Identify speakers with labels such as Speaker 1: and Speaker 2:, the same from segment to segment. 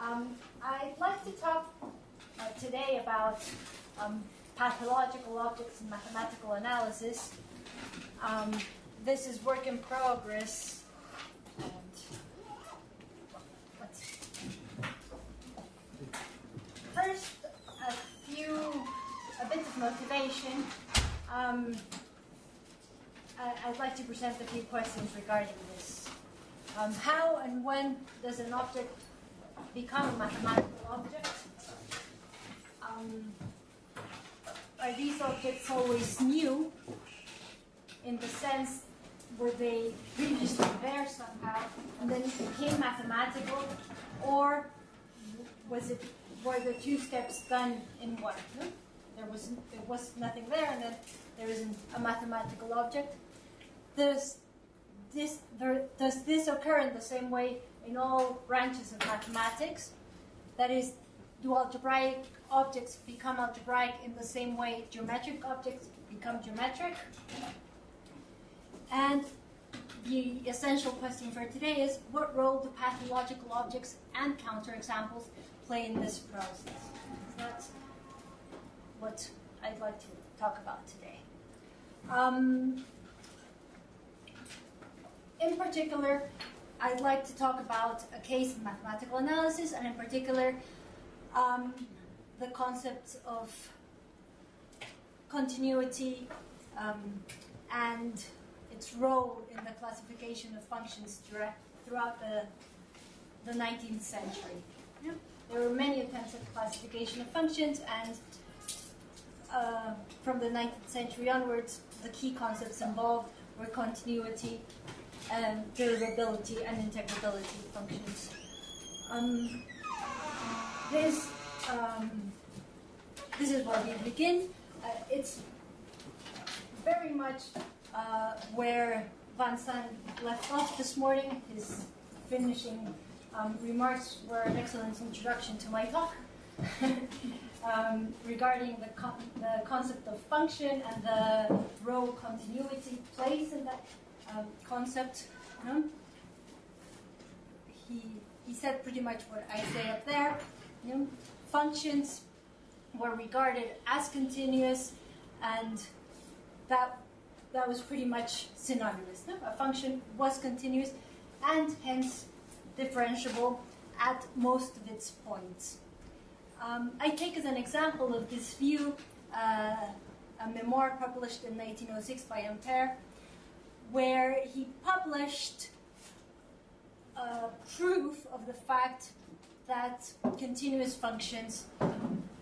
Speaker 1: I'd like to talk today about pathological objects and mathematical analysis. This is work in progress. And first, a bit of motivation. I'd like to present a few questions regarding this. How and when does an object become a mathematical object? Are these objects always new, in the sense were they previously there somehow and then became mathematical, or were the two steps done in one? No? There was nothing there, and then there isn't a mathematical object. Does this occur in the same way in all branches of mathematics? That is, do algebraic objects become algebraic in the same way geometric objects become geometric? And the essential question for today is, what role do pathological objects and counterexamples play in this process? That's what I'd like to talk about today. In particular, I'd like to talk about a case of mathematical analysis, and in particular, the concepts of continuity and its role in the classification of functions throughout the 19th century. Yeah. There were many attempts at classification of functions, and from the 19th century onwards, the key concepts involved were continuity, derivability, and integrability of functions. This is where we begin. It's very much where Van Stan left off this morning. His finishing remarks were an excellent introduction to my talk regarding the concept of function and the role continuity plays in that concept. He said pretty much what I say up there. Functions were regarded as continuous, and that was pretty much synonymous. A function was continuous and hence differentiable at most of its points. I take as an example of this view a memoir published in 1906 by Ampère, where he published proof of the fact that continuous functions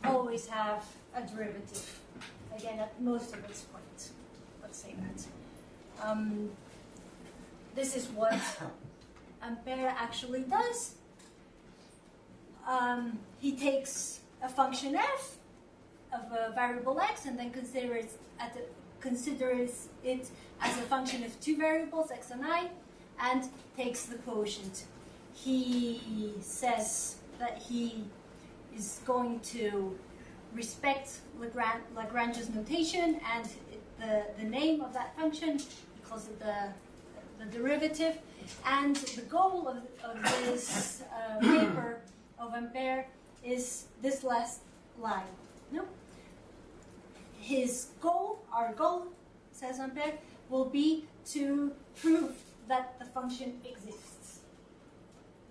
Speaker 1: always have a derivative, again, at most of its points. Let's say that. This is what Ampère actually does. He takes a function f of a variable x and then considers it as a function of two variables, x and I, and takes the quotient. He says that he is going to respect Lagrange's notation and the name of that function. He calls it the derivative. And the goal of this paper of Ampère is this last line. No? His goal, our goal, says Ampère, will be to prove that the function exists.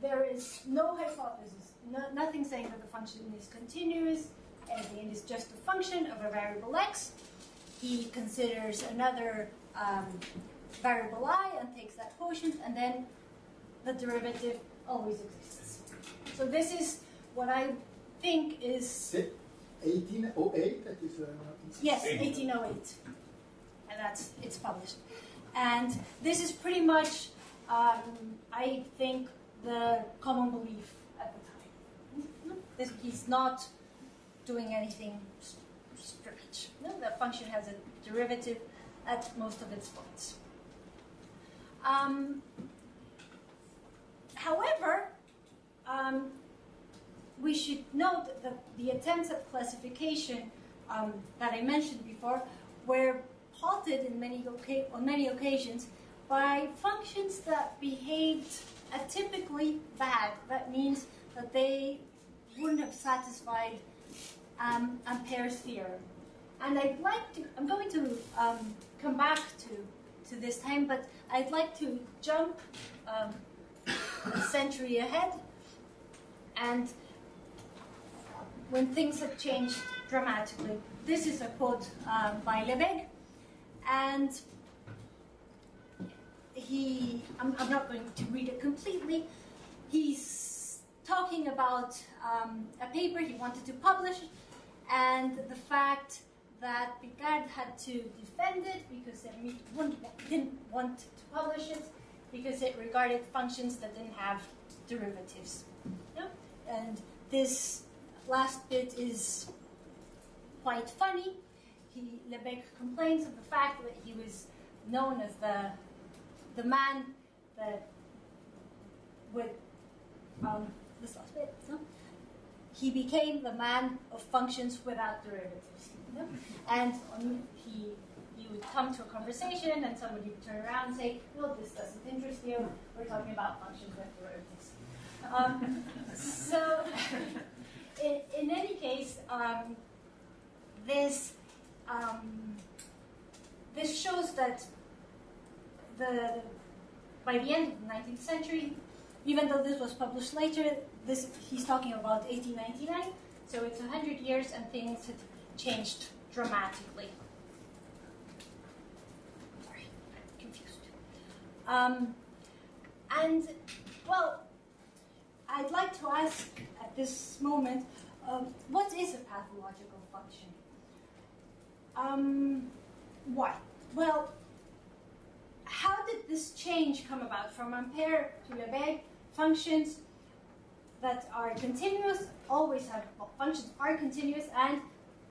Speaker 1: There is no hypothesis, nothing saying that the function is continuous, and it is just a function of a variable x. He considers another variable I and takes that quotient, and then the derivative always exists. So this is what I think is
Speaker 2: 1808. That is
Speaker 1: yes, 1808, and it's published. And this is pretty much, I think, the common belief at the time. He's not doing anything strange. No, the function has a derivative at most of its points. However, we should note that the attempts at classification that I mentioned before were halted on many occasions by functions that behaved atypically bad. That means that they wouldn't have satisfied Ampere's theorem. And I'm going to come back to this time, but I'd like to jump a century ahead, and when things have changed dramatically. This is a quote by Lebesgue, and I'm not going to read it completely. He's talking about a paper he wanted to publish, and the fact that Picard had to defend it because it didn't want to publish it because it regarded functions that didn't have derivatives. Yeah? And this last bit is quite funny. Lebesgue complains of the fact that he was known as the man that would this last bit. No? He became the man of functions without derivatives. You know? And he would come to a conversation, and somebody would turn around and say, "No, this doesn't interest you. We're talking about functions with derivatives." So, in any case, this shows that by the end of the 19th century, even though this was published later, he's talking about 1899, so it's 100 years and things had changed dramatically. Sorry, I'm confused. And, well, I'd like to ask at this moment, what is a pathological function? Why? Well, how did this change come about from Ampere to Lebesgue? Functions that are continuous always have, functions are continuous and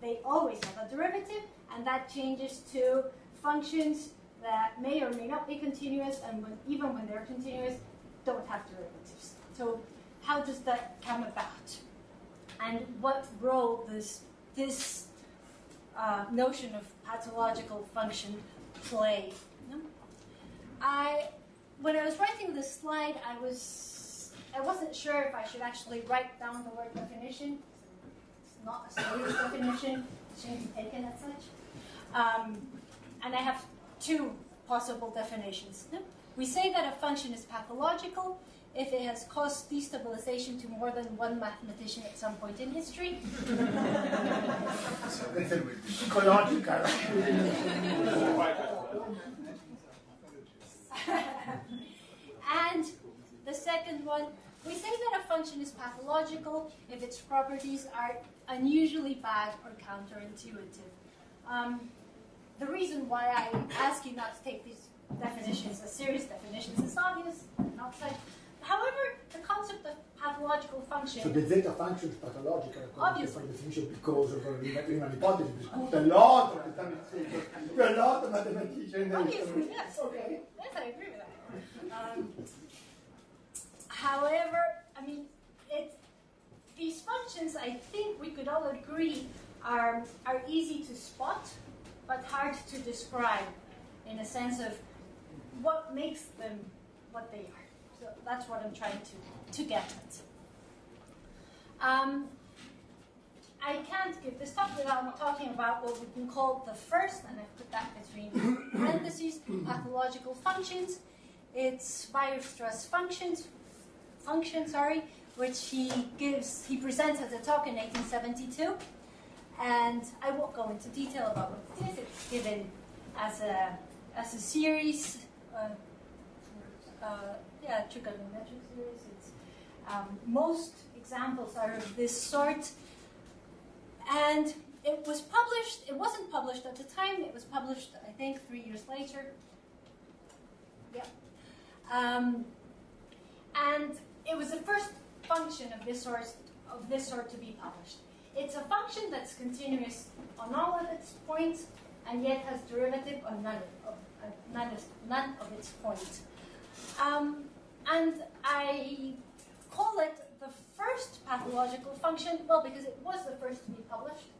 Speaker 1: they always have a derivative, and that changes to functions that may or may not be continuous, and even when they're continuous, don't have derivatives. So how does that come about? And what role does this notion of pathological function play? When I was writing this slide, I wasn't sure if I should actually write down the word definition. It's not a serious definition. It shouldn't be taken as such. And I have two possible definitions. We say that a function is pathological if it has caused destabilization to more than one mathematician at some point in history.
Speaker 2: Colloquial.
Speaker 1: And the second one, we say that a function is pathological if its properties are unusually bad or counterintuitive. The reason why I ask you not to take these definitions as serious definitions is obvious, not such. However, the concept of pathological function...
Speaker 2: So the zeta function is pathological,
Speaker 1: obviously.
Speaker 2: Per definition, because of un'ipotesi discussa a lot of the time, a lot of mathematicians.
Speaker 1: Obviously, yes.
Speaker 2: Okay.
Speaker 1: Yes, I agree with that. However, I mean, these functions, I think we could all agree, are easy to spot, but hard to describe in a sense of what makes them what they are. So that's what I'm trying to get at. I can't give this talk without talking about what we can call the first, and I've put that between parentheses, pathological functions. It's Weierstrass function, which he presents as a talk in 1872. And I won't go into detail about what it is. It's given as a series, trigonometric series. It's, most examples are of this sort. And it was published, it wasn't published at the time, it was published, I think, 3 years later. Yeah. And it was the first function of this sort to be published. It's a function that's continuous on all of its points, and yet has derivative on none of its points. And I call it the first pathological function, well, because it was the first to be published.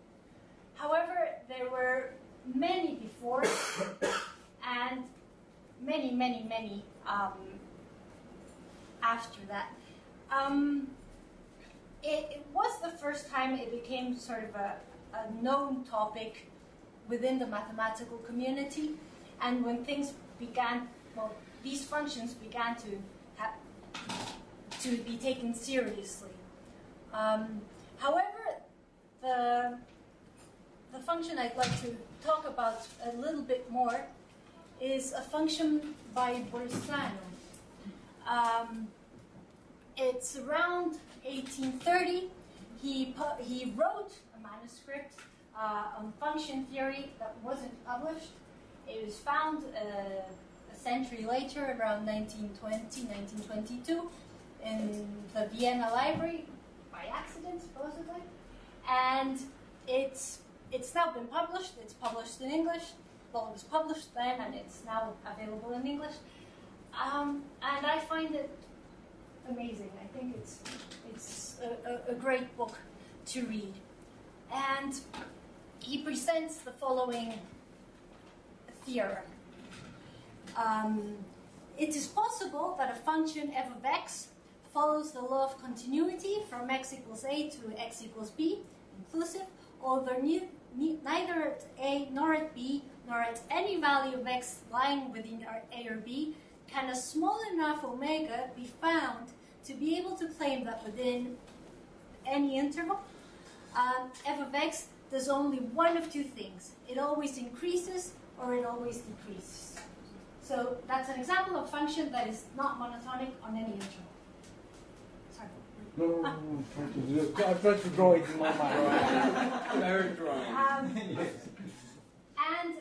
Speaker 1: However, there were many before, and many after that. it was the first time it became sort of a known topic within the mathematical community, and when things began, well, these functions began to be taken seriously. However, the function I'd like to talk about a little bit more is a function by Bolzano. It's around 1830. He wrote a manuscript on function theory that wasn't published. It was found a century later, around 1920, 1922, in the Vienna Library, by accident, supposedly. And it's now been published. It's published in English. Well, it was published then, and it's now available in English. And I find it amazing. I think it's a great book to read. And he presents the following theorem. It is possible that a function f of x follows the law of continuity from x equals a to x equals b, inclusive, although neither at a nor at b nor at any value of x lying within a or b can a small enough omega be found to be able to claim that within any interval, f of x does only one of two things. It always increases or it always decreases. So that's an example of a function that is not monotonic on any interval. Sorry.
Speaker 3: No, I'm trying to draw it in my mind.
Speaker 4: Very drawing.
Speaker 1: And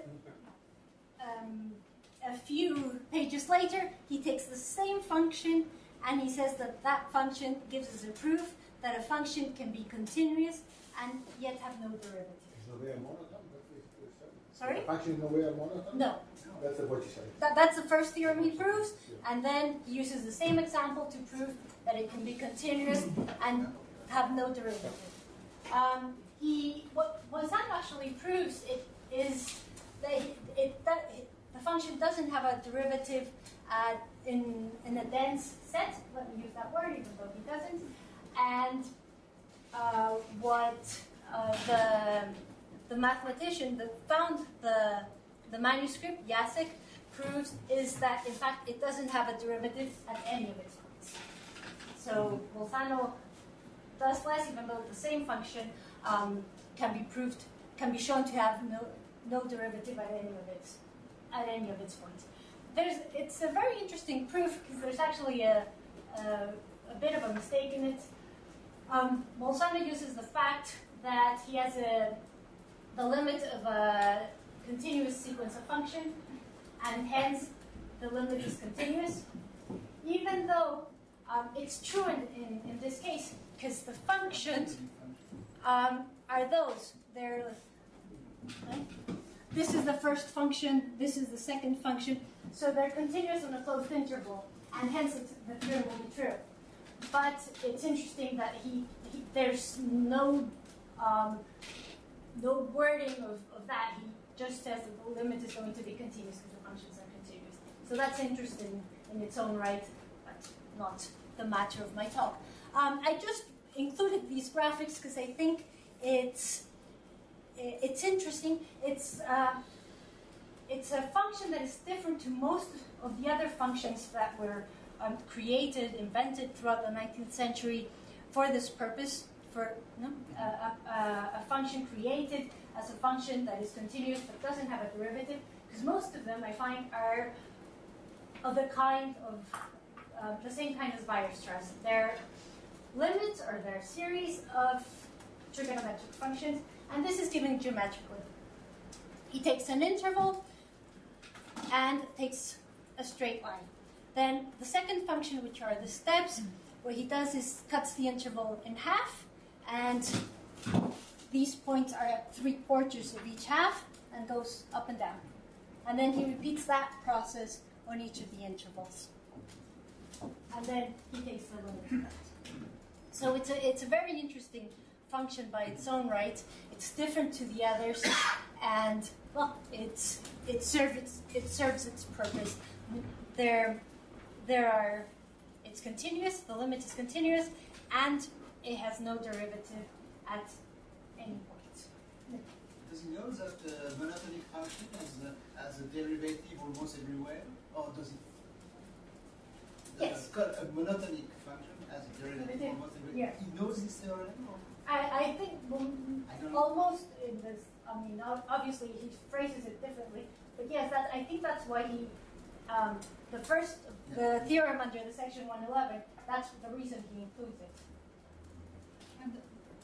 Speaker 1: a few pages later, he takes the same function and he says that that function gives us a proof that a function can be continuous and yet have no derivative.
Speaker 2: Is no way a monotone?
Speaker 1: Sorry?
Speaker 2: Function is no way a monotone?
Speaker 1: No.
Speaker 2: That's what you say.
Speaker 1: That's the first theorem he proves, and then he uses the same example to prove that it can be continuous and have no derivative. What Bolzano actually proves is that the function doesn't have a derivative in a dense set. Let me use that word, even though he doesn't. And what the mathematician that found the manuscript, Jacek, proves is that, in fact, it doesn't have a derivative at any of its points. So Bolzano does less, even though the same function can be shown to have no derivative at any of its points. It's a very interesting proof because there's actually a bit of a mistake in it. Bolzano uses the fact that he has the limit of a continuous sequence of function, and hence the limit is continuous, even though it's true in this case, because the functions are those. This is the first function, this is the second function, so they're continuous on a closed interval, and hence the theorem will be true. But it's interesting that there's no wording of that. He just says that the limit is going to be continuous because the functions are continuous. So that's interesting in its own right, but not the matter of my talk. I just included these graphics because I think it's interesting. It's a function that is different to most of the other functions that were created, invented throughout the 19th century for this purpose, for a function created as a function that is continuous but doesn't have a derivative, because most of them I find are of the kind of the same kind as Weierstrass. They're limits or they're series of trigonometric functions, and this is given geometrically. He takes an interval and takes a straight line. Then the second function, which are the steps, what he does is cuts the interval in half, and these points are at 3/4 of each half and goes up and down. And then he repeats that process on each of the intervals. And then he takes the limit of that. So it's a very interesting function by its own right. It's different to the others, and well, it serves its purpose. It's continuous. The limit is continuous, and it has no derivative at any point.
Speaker 4: Does it know that the monotonic function has a derivative almost everywhere, or does it?
Speaker 1: Yes.
Speaker 4: A monotonic function has a derivative almost everywhere.
Speaker 1: Yeah.
Speaker 4: He knows this theorem? Or?
Speaker 1: I think
Speaker 4: I don't know.
Speaker 1: almost in this. I mean, obviously he phrases it differently, but yes, I think that's why he. The theorem under the section 111. That's the reason he includes it.
Speaker 5: And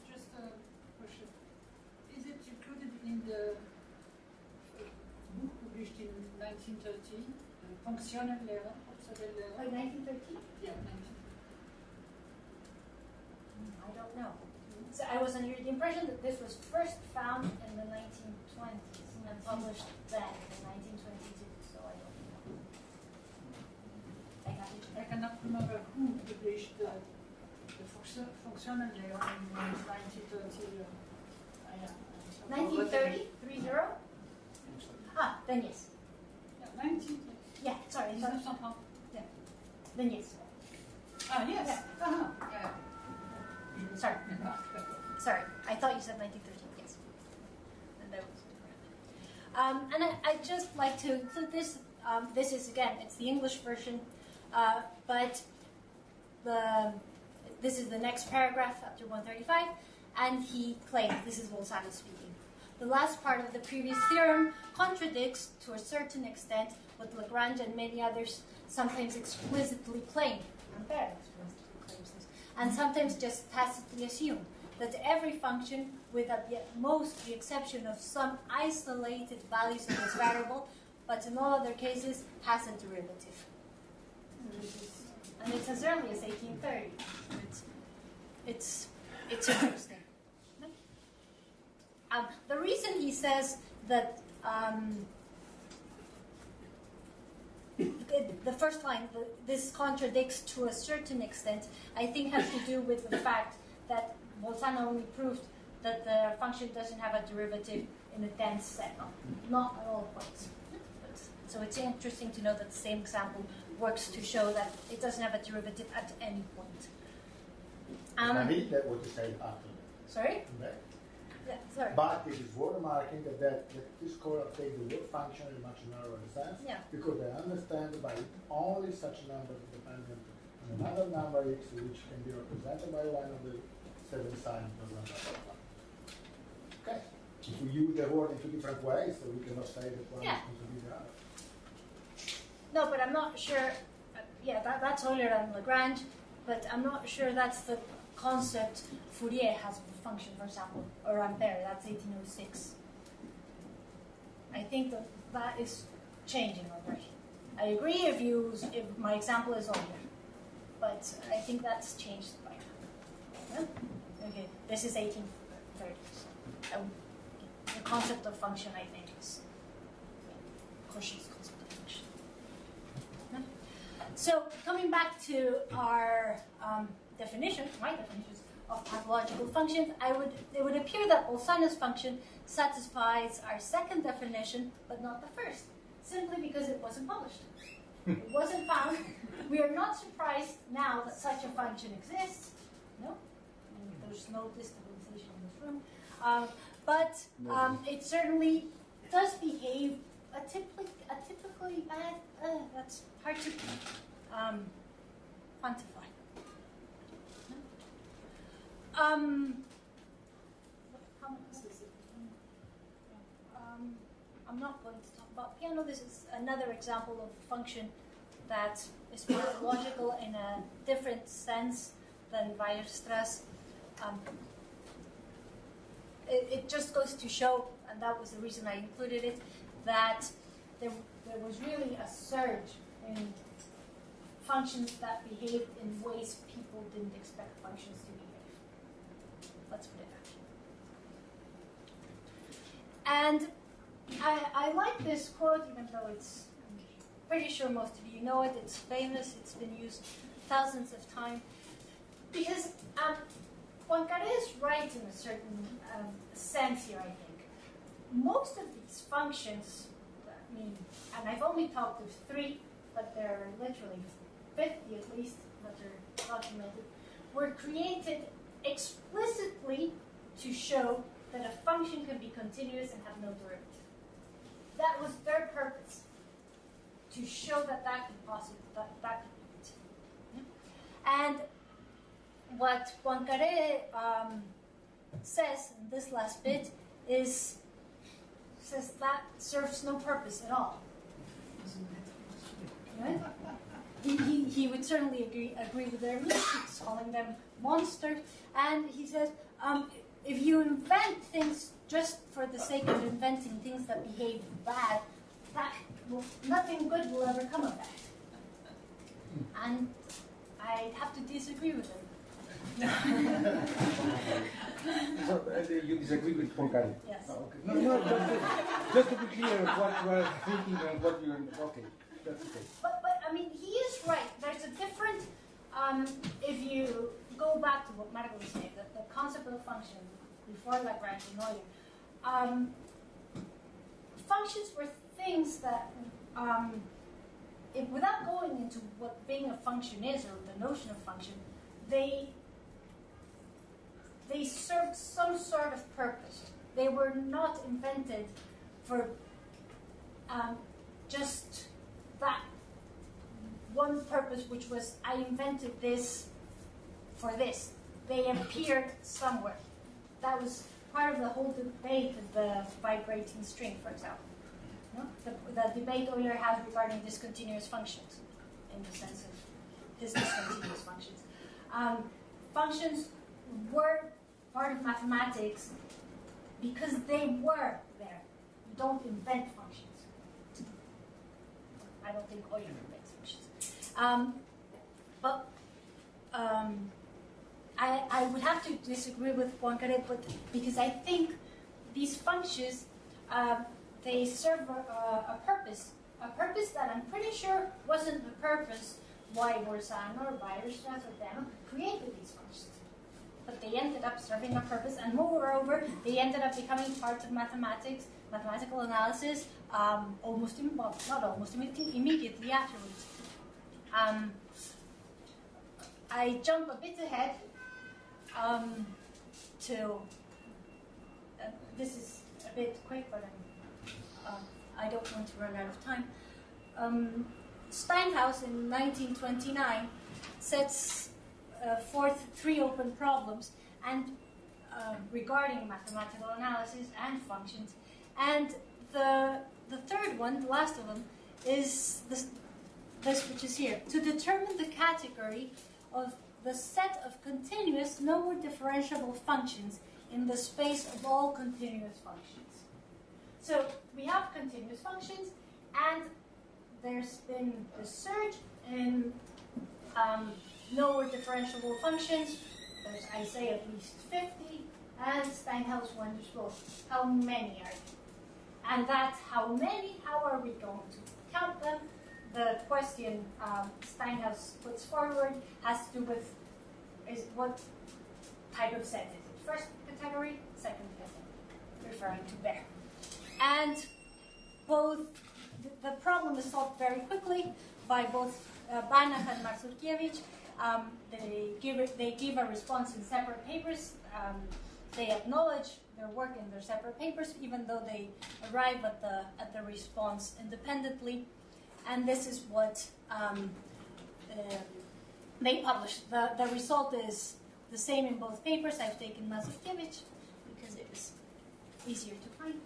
Speaker 5: just a question: is it included in the book published in 1930, Funktionenlehre?
Speaker 1: Like 1913?
Speaker 5: Yeah, 19.
Speaker 1: I don't know. So I was under the impression that this was first found in the 1920s and published then in 1922. So I don't know. I have to check.
Speaker 5: I cannot remember who published the Funktionenlehre in 1930.
Speaker 1: 1930? 30? Ah, then yes.
Speaker 5: Yeah, 19.
Speaker 1: Yeah, sorry.
Speaker 5: 1930.
Speaker 1: Yeah. Then yes.
Speaker 5: Ah, yes.
Speaker 1: Yeah.
Speaker 5: Uh-huh. Yeah.
Speaker 1: Sorry. Sorry. I thought you said 1913. Yes. And that was different. And I'd just like to include this. This is, again, it's the English version, but this is the next paragraph after 135, and he claims, this is Bolzano speaking, the last part of the previous theorem contradicts to a certain extent what Lagrange and many others sometimes explicitly claim. Ampere explicitly claims this, and sometimes just tacitly assume that every function, with at most the exception of some isolated values of this variable, but in all other cases, has a derivative. And it's as early as 1830. It's interesting. The reason he says that the first line, this contradicts to a certain extent, I think has to do with the fact that Bolzano only proved that the function doesn't have a derivative in a dense set, not at all points. So it's interesting to know that the same example works to show that it doesn't have a derivative at any point.
Speaker 2: I read that what you said after.
Speaker 1: Sorry?
Speaker 2: That.
Speaker 1: Yeah, sorry.
Speaker 2: But it is worth remarking that this scholar takes the word function in a much narrower sense,
Speaker 1: Yeah.
Speaker 2: because they understand by only such numbers dependent on another number x, which can be represented by one of the 7 signs. Blah, blah, blah, blah. Okay. If we use the word in 2 different ways, so we cannot say that one is going to be the other.
Speaker 1: No, but I'm not sure. That's Euler and Lagrange, but I'm not sure that's the concept Fourier has of a function, for example, or Ampere. That's 1806. I think that is changing already. I agree if my example is Euler, but I think that's changed by now. Yeah? Okay, this is 1830. So, the concept of function, I think, is Cauchy's concept of function. So, coming back to our definitions, my definitions of pathological functions, it would appear that Bolzano's function satisfies our second definition, but not the first, simply because it wasn't published. It wasn't found. We are not surprised now that such a function exists. No, there's no destabilization in this room, but it certainly does behave atypically bad. That's hard to quantify. I'm not going to talk about piano. This is another example of a function that is pathological in a different sense than Weierstrass. It just goes to show, and that was the reason I included it, that there was really a surge in functions that behaved in ways people didn't expect functions to behave. Let's put it that way. And I like this quote, even though I'm pretty sure most of you know it. It's famous. It's been used thousands of times. Because Poincaré is right in a certain sense here, I think. Most of these functions, and I've only talked of 3, but there are literally 50 at least that are documented, were created explicitly to show that a function can be continuous and have no derivative. That was their purpose, to show that that could possibly, that could be it. And what Poincaré says in this last bit says that serves no purpose at all. Right? He would certainly agree with their views. He's calling them monsters, and he says if you invent things just for the sake of inventing things that behave bad, nothing good will ever come of that. And I have to disagree with him.
Speaker 3: So you disagree with Poincaré?
Speaker 1: Yes.
Speaker 3: Oh, okay. No, just to be clear what you are thinking and what you are. Okay, that's okay.
Speaker 1: But I mean, he is right. There's a different. If you go back to what Marco was saying, the concept of function before Lagrange and Euler, functions were things that, without going into what being a function is or the notion of function, they served some sort of purpose. They were not invented for just that one purpose, which was I invented this for this. They appeared somewhere. That was part of the whole debate of the vibrating string, for example. No? The debate Euler has regarding discontinuous functions, in the sense of his discontinuous functions. Functions were part of mathematics because they were there. You don't invent functions. I don't think Euler invents functions. But I would have to disagree with Poincaré, but because I think these functions, they serve a purpose that I'm pretty sure wasn't the purpose why Bolzano or Weierstrass or Adame created these functions. But they ended up serving a purpose, and moreover, they ended up becoming part of mathematics, mathematical analysis, immediately afterwards. I jump a bit ahead to, this is a bit quick, but I don't want to run out of time. Steinhaus in 1929 sets forth 3 open problems and regarding mathematical analysis and functions. And the third one, the last of them, is this which is here. To determine the category of the set of continuous, no more differentiable functions in the space of all continuous functions. So we have continuous functions, and there's been a surge in no more differentiable functions. There's, I say, at least 50, and Steinhaus wonders, well, how many are there? And that's how many, how are we going to count them? The question Steinhaus puts forward has to do with what type of set is it? First category, second category, referring to Baer. And both, the problem is solved very quickly by both Banach and Marcurkiewicz. They give a response in separate papers. They acknowledge their work in their separate papers, even though they arrive at the response independently. And this is what they publish. The result is the same in both papers. I've taken Marcurkiewicz because it was easier to find.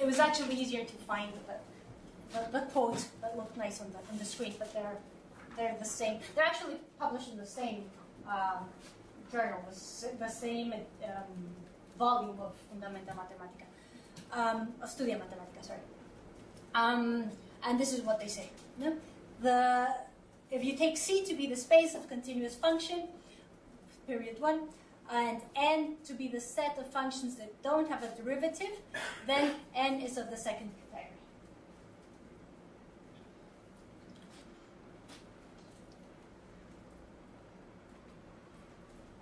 Speaker 1: It was actually easier to find the quote that looked nice on the screen, but they're the same. They're actually published in the same journal, the same volume of Fundamenta Mathematica, of Studia Mathematica, sorry. And this is what they say. No? If you take C to be the space of continuous function, period 1, and N to be the set of functions that don't have a derivative, then N is of the second category.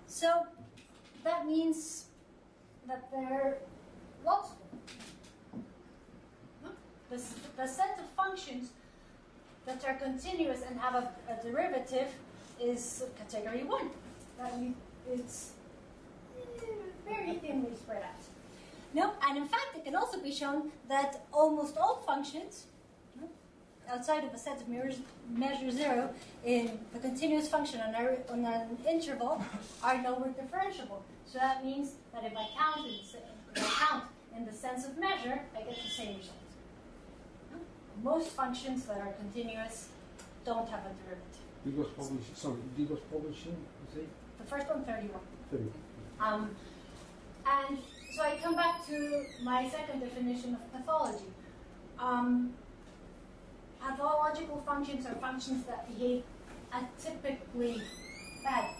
Speaker 1: So that means that there are lots of them. The set of functions that are continuous and have a derivative is category 1. It's very thinly spread out. No, and in fact, it can also be shown that almost all functions, outside of a set of measure 0 in the continuous function on an interval, are nowhere differentiable. So that means that if I count in the sense of measure, I get the same result. Most functions that are continuous don't have a derivative.
Speaker 3: It was publishing, you say?
Speaker 1: The first one, 31.
Speaker 3: 31.
Speaker 1: And so I come back to my second definition of pathology. Pathological functions are functions that behave atypically bad.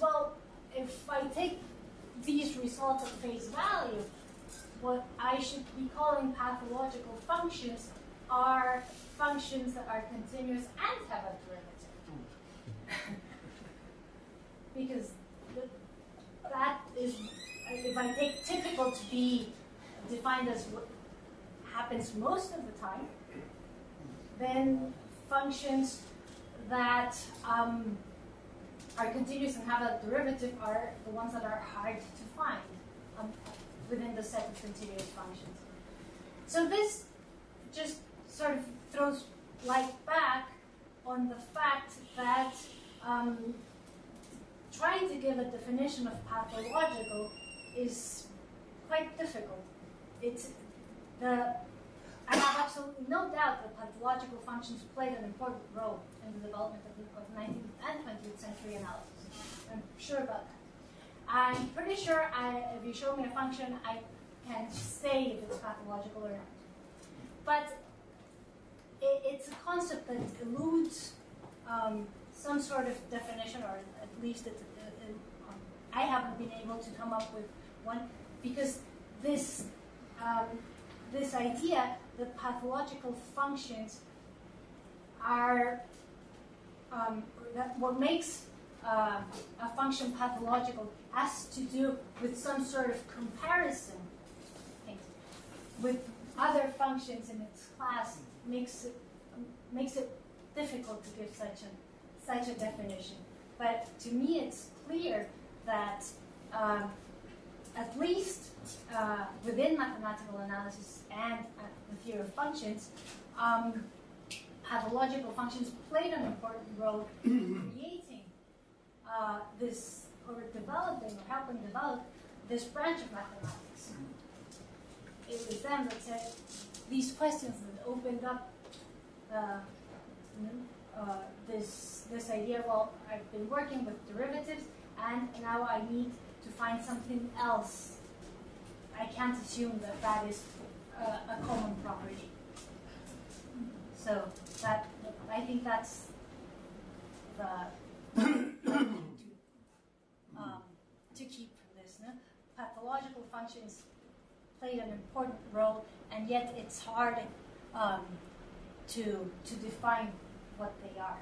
Speaker 1: Well, if I take these results at face value, what I should be calling pathological functions are functions that are continuous and have a derivative. Because that is, if I take typical to be defined as what happens most of the time, then functions that are continuous and have a derivative are the ones that are hard to find within the set of continuous functions. So this just sort of throws light back on the fact that trying to give a definition of pathological is quite difficult. I have absolutely no doubt that pathological functions played an important role in the development of 19th and 20th century analysis. I'm sure about that. I'm pretty sure if you show me a function, I can say if it's pathological or not. But it's a concept that eludes some sort of definition, or at least I haven't been able to come up with one, because this idea that pathological functions are that what makes a function pathological has to do with some sort of comparison with other functions in its class, makes it difficult to give such a definition. But to me, it's clear that at least within mathematical analysis and the theory of functions, pathological functions played an important role in creating this, or developing, or helping develop this branch of mathematics. It was them that said these questions that opened up this idea. Well, I've been working with derivatives, and now I need to find something else. I can't assume that that is a common property. So that, I think that's to keep from this. No? Pathological functions played an important role, and yet it's hard to define what they are.